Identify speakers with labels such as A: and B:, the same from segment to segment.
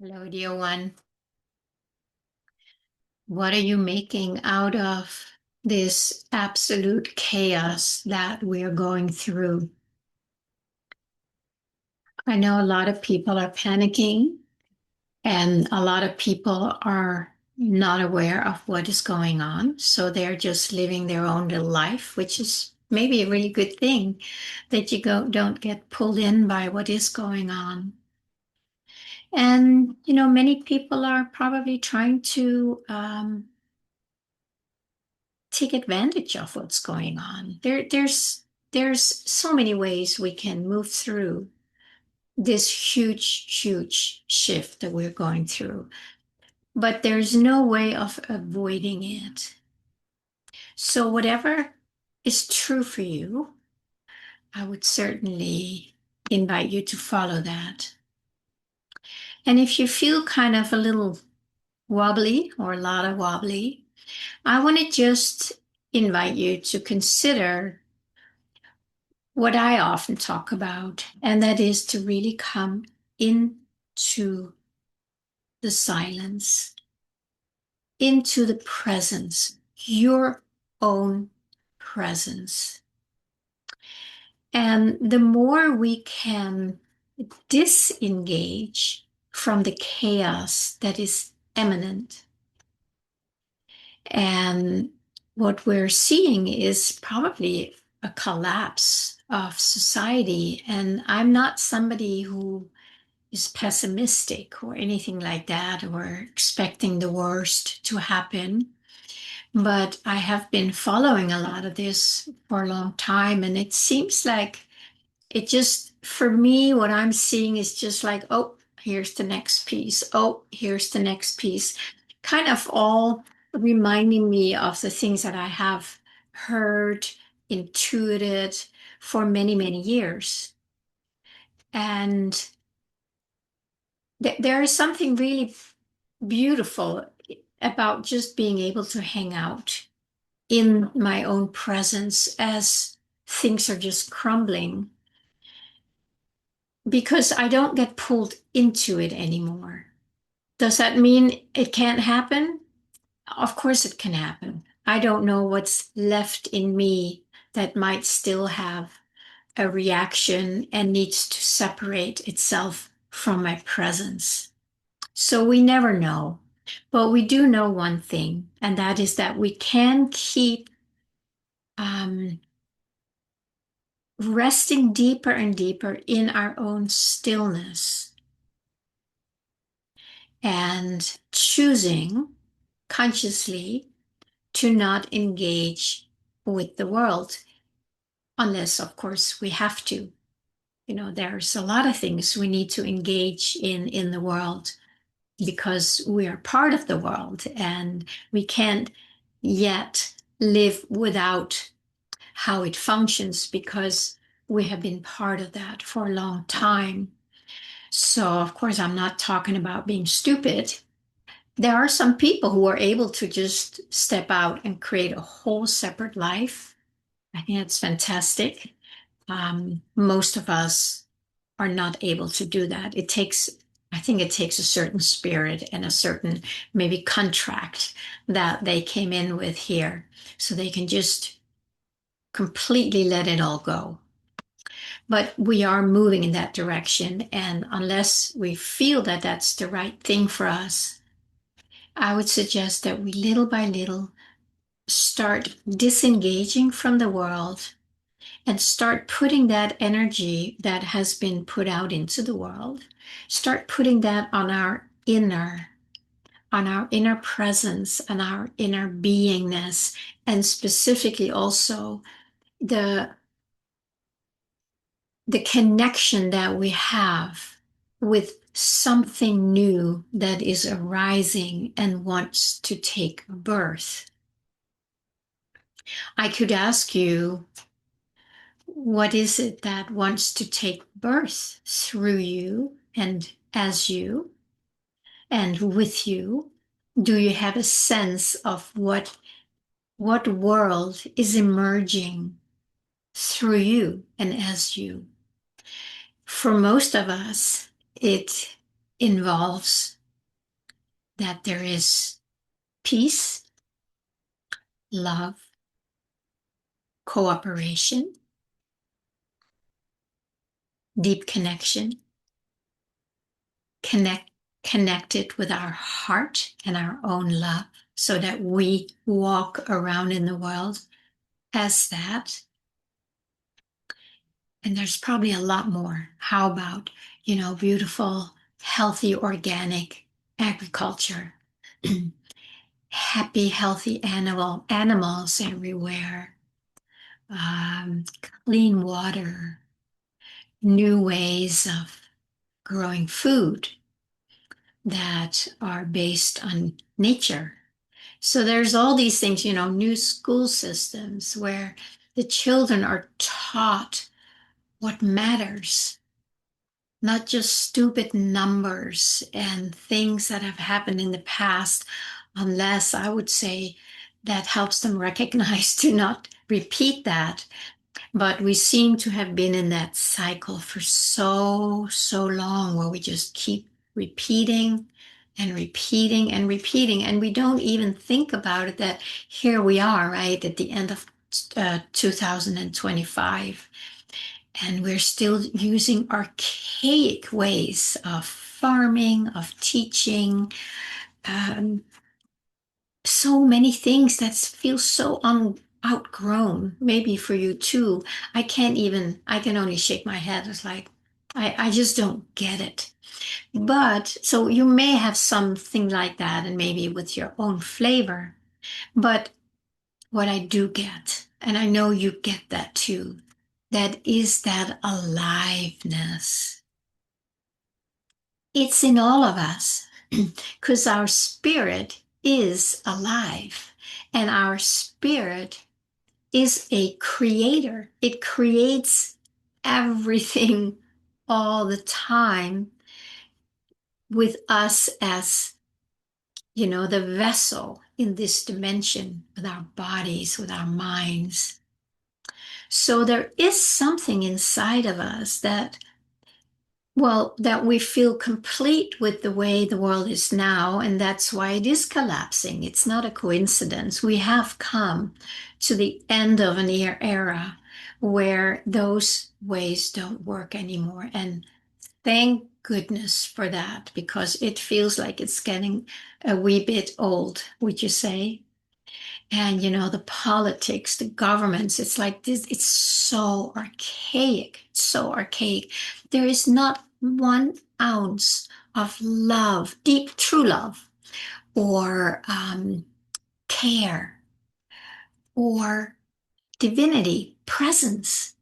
A: Hello, dear one. What are you making out of this absolute chaos that we're going through? I know a lot of people are panicking, and a lot of people are not aware of what is going on. So they're just living their own little life, which is maybe a really good thing that don't get pulled in by what is going on. And, many people are probably trying to take advantage of what's going on. There's so many ways we can move through this huge shift that we're going through, but there's no way of avoiding it. So whatever is true for you, I would certainly invite you to follow that. And if you feel kind of a little wobbly or a lot of wobbly, I want to just invite you to consider what I often talk about, and that is to really come into the silence, into the presence, your own presence. And the more we can disengage from the chaos that is imminent, and what we're seeing is probably a collapse of society. And I'm not somebody who is pessimistic or anything like that, or expecting the worst to happen. But I have been following a lot of this for a long time, and it seems like it just, for me, what I'm seeing is just like, oh, here's the next piece. Oh, here's the next piece. Kind of all reminding me of the things that I have heard, intuited for many years. And there is something really beautiful about just being able to hang out in my own presence as things are just crumbling, because I don't get pulled into it anymore. Does that mean it can't happen? Of course it can happen. I don't know what's left in me that might still have a reaction and needs to separate itself from my presence. So we never know. But we do know one thing, and that is that we can keep um, resting deeper and deeper in our own stillness and choosing consciously to not engage with the world, unless, of course, we have to. There's a lot of things we need to engage in the world because we are part of the world, and we can't yet live without how it functions because we have been part of that for a long time. So, of course, I'm not talking about being stupid. There are some people who are able to just step out and create a whole separate life. I think it's fantastic. Most of us are not able to do that. I think it takes a certain spirit and a certain maybe contract that they came in with here, so they can just completely let it all go. But we are moving in that direction. And unless we feel that that's the right thing for us, I would suggest that we little by little start disengaging from the world and start putting that energy that has been put out into the world, start putting that on our inner presence and our inner beingness, and specifically also the the connection that we have with something new that is arising and wants to take birth. I could ask you, what is it that wants to take birth through you and as you and with you? Do you have a sense of what world is emerging through you and as you? For most of us, it involves that there is peace, love, cooperation, deep connection, connected with our heart and our own love, so that we walk around in the world as that. And there's probably a lot more. How about, beautiful, healthy, organic agriculture, happy, healthy animals everywhere, clean water, new ways of growing food that are based on nature. So there's all these things, new school systems where the children are taught what matters, not just stupid numbers and things that have happened in the past, unless I would say that helps them recognize to not repeat that. But we seem to have been in that cycle for so, so long, where we just keep repeating and repeating and repeating. And we don't even think about it, that here we are, right, at the end of 2025. And we're still using archaic ways of farming, of teaching, so many things that feel so outgrown, maybe for you too. I can only shake my head. It's like, I just don't get it. But so you may have something like that, and maybe with your own flavor. But what I do get, and I know you get that too, that is that aliveness. It's in all of us because our spirit is alive, and our spirit is a creator. It creates everything all the time, with us as, the vessel in this dimension, with our bodies, with our minds. So there is something inside of us that, well, that we feel complete with the way the world is now, and that's why it is collapsing. It's not a coincidence. We have come to the end of an era where those ways don't work anymore. And thank goodness for that, because it feels like it's getting a wee bit old, would you say? And the politics, the governments, it's like this, it's so archaic, so archaic. There is not 1 ounce of love, deep, true love, or care, or divinity, presence.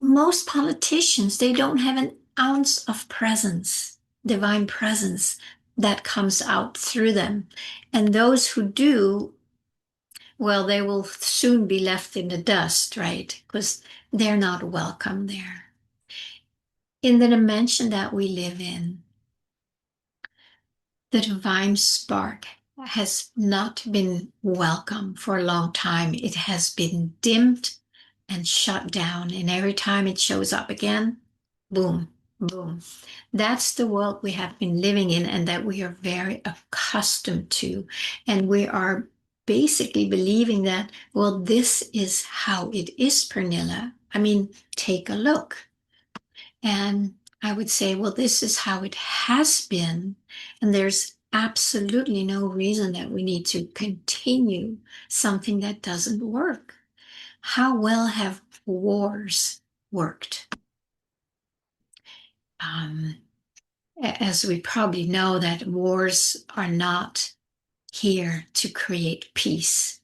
A: Most politicians, they don't have an ounce of presence, divine presence that comes out through them. And those who do, well, they will soon be left in the dust, right? Because they're not welcome there. In the dimension that we live in, the divine spark has not been welcome for a long time. It has been dimmed and shut down. And every time it shows up again, boom, boom. That's the world we have been living in, and that we are very accustomed to. And we are basically believing that, well, this is how it is, Pernilla. I mean, take a look. And I would say, well, this is how it has been. And there's absolutely no reason that we need to continue something that doesn't work. How well have wars worked? As we probably know, that wars are not here to create peace.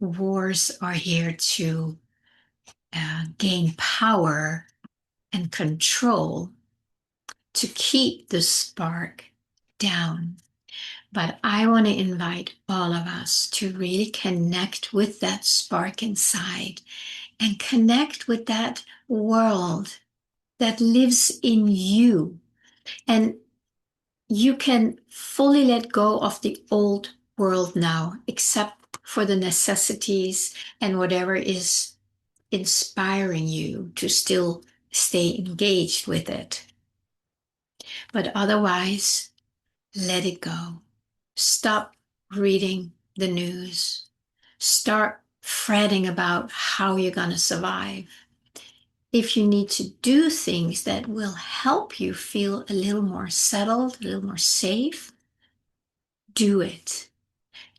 A: Wars are here to gain power and control, to keep the spark down. But I want to invite all of us to really connect with that spark inside, and connect with that world that lives in you. And you can fully let go of the old world now, except for the necessities and whatever is inspiring you to still stay engaged with it. But otherwise, let it go. Stop reading the news. Start fretting about how you're going to survive. If you need to do things that will help you feel a little more settled, a little more safe, do it.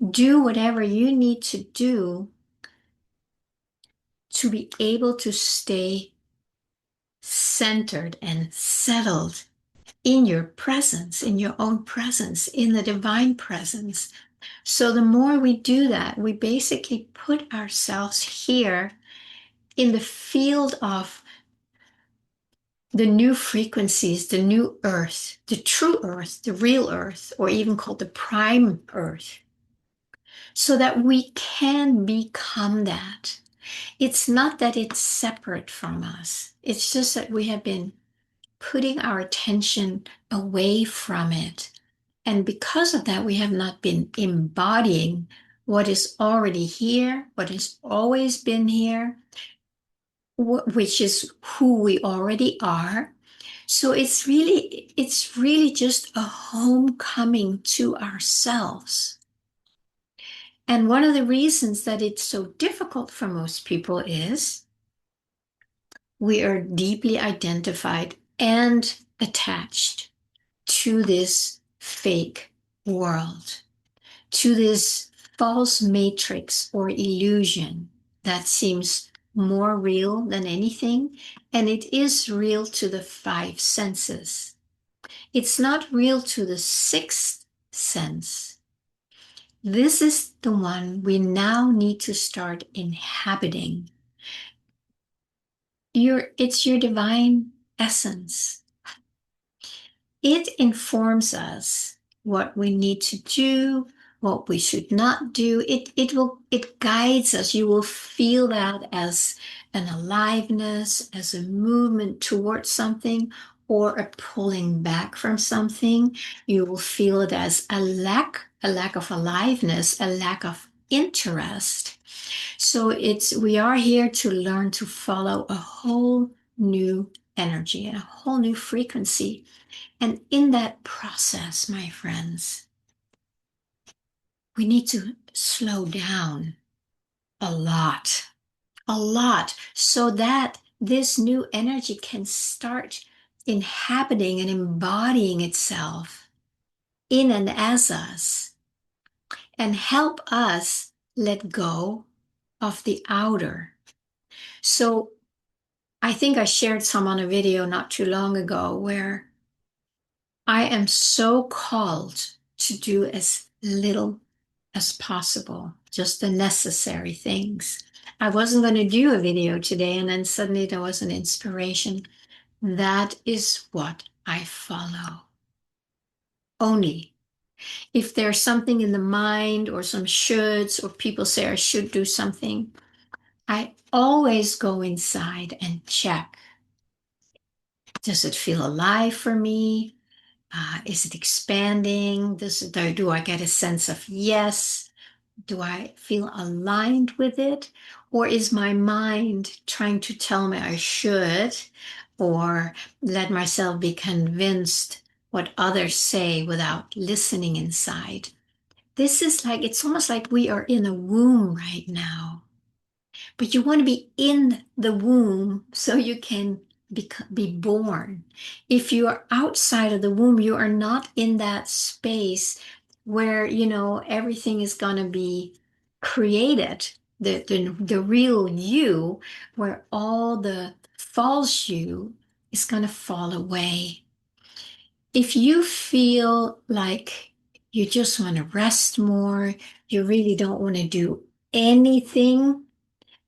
A: Do whatever you need to do to be able to stay centered and settled in your presence, in your own presence, in the divine presence. So the more we do that, we basically put ourselves here in the field of the new frequencies, the new earth, the true earth, the real earth, or even called the prime earth, so that we can become that. It's not that it's separate from us. It's just that we have been putting our attention away from it. And because of that, we have not been embodying what is already here, what has always been here, which is who we already are. So it's really just a homecoming to ourselves. And one of the reasons that it's so difficult for most people is we are deeply identified and attached to this fake world, to this false matrix or illusion that seems more real than anything. And it is real to the five senses. It's not real to the sixth sense. This is the one we now need to start inhabiting. It's your divine essence. It informs us what we need to do, what we should not do. It guides us. You will feel that as an aliveness, as a movement towards something, or a pulling back from something. You will feel it as a lack of aliveness, a lack of interest. So we are here to learn to follow a whole new energy and a whole new frequency. And in that process, my friends, we need to slow down a lot, so that this new energy can start inhabiting and embodying itself in and as us and help us let go of the outer. So I think I shared some on a video not too long ago where I am so called to do as little as possible, just the necessary things. I wasn't going to do a video today, and then suddenly there was an inspiration. That is what I follow. Only if there's something in the mind or some shoulds, or people say I should do something, I always go inside and check. Does it feel alive for me? Is it expanding? Do I get a sense of yes? Do I feel aligned with it? Or is my mind trying to tell me I should, or let myself be convinced what others say without listening inside? It's almost like we are in a womb right now. But you want to be in the womb so you can be born. If you are outside of the womb, you are not in that space where, everything is going to be created, the real you, where all the false you is going to fall away. If you feel like you just want to rest more, you really don't want to do anything,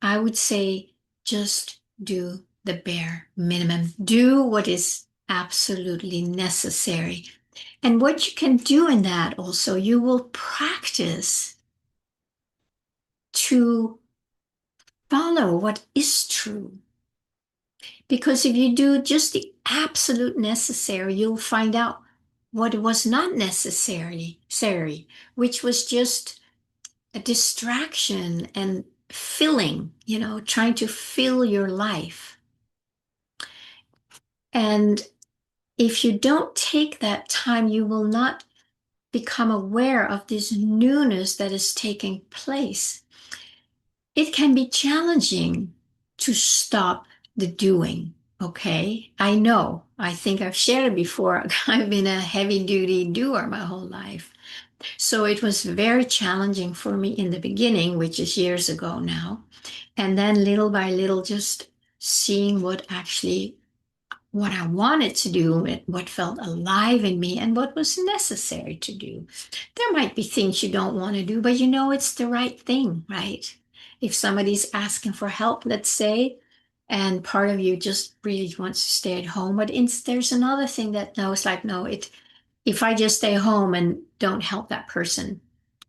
A: I would say just do the bare minimum. Do what is absolutely necessary. And what you can do in that also, you will practice to follow what is true. Because if you do just the absolute necessary, you'll find out what was not necessary, which was just a distraction and filling, trying to fill your life. And if you don't take that time, you will not become aware of this newness that is taking place. It can be challenging to stop the doing. Okay, I know. I think I've shared it before. I've been a heavy duty doer my whole life. So it was very challenging for me in the beginning, which is years ago now. And then little by little, just seeing what I wanted to do, what felt alive in me, and what was necessary to do. There might be things you don't want to do, but you know it's the right thing, right? If somebody's asking for help, let's say, and part of you just really wants to stay at home, but there's another thing that knows like, no, if I just stay home and don't help that person,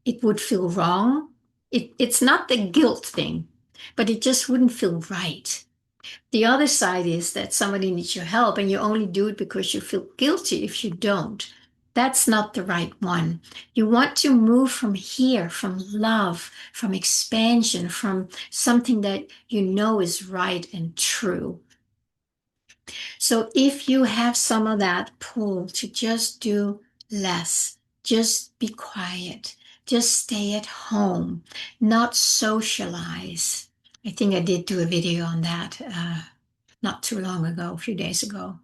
A: it would feel wrong. It's not the guilt thing, but it just wouldn't feel right. The other side is that somebody needs your help and you only do it because you feel guilty if you don't. That's not the right one. You want to move from here, from love, from expansion, from something that you know is right and true. So if you have some of that pull to just do less, just be quiet, just stay at home, not socialize. I think I did do a video on that not too long ago, a few days ago.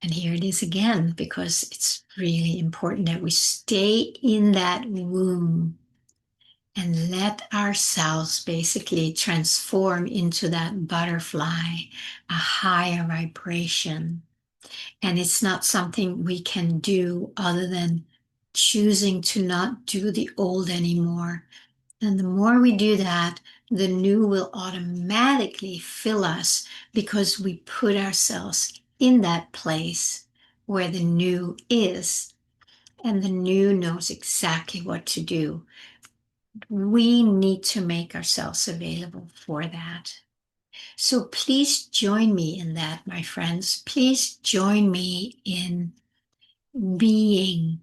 A: And here it is again, because it's really important that we stay in that womb and let ourselves basically transform into that butterfly, a higher vibration. And it's not something we can do other than choosing to not do the old anymore. And the more we do that, the new will automatically fill us because we put ourselves in that place where the new is. And the new knows exactly what to do. We need to make ourselves available for that. So please join me in that, my friends. Please join me in being,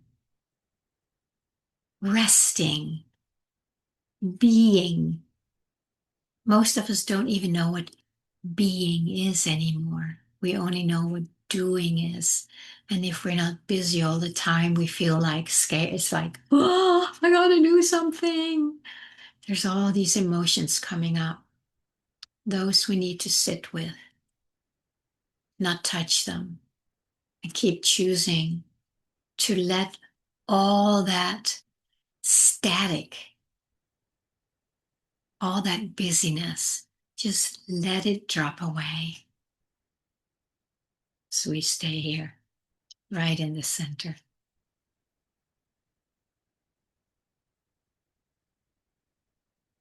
A: resting, being. Most of us don't even know what being is anymore. We only know what doing is. And if we're not busy all the time, we feel like scared. It's like, oh, I gotta do something. There's all these emotions coming up. Those we need to sit with, not touch them, and keep choosing to let all that static, all that busyness, just let it drop away. So we stay here, right in the center.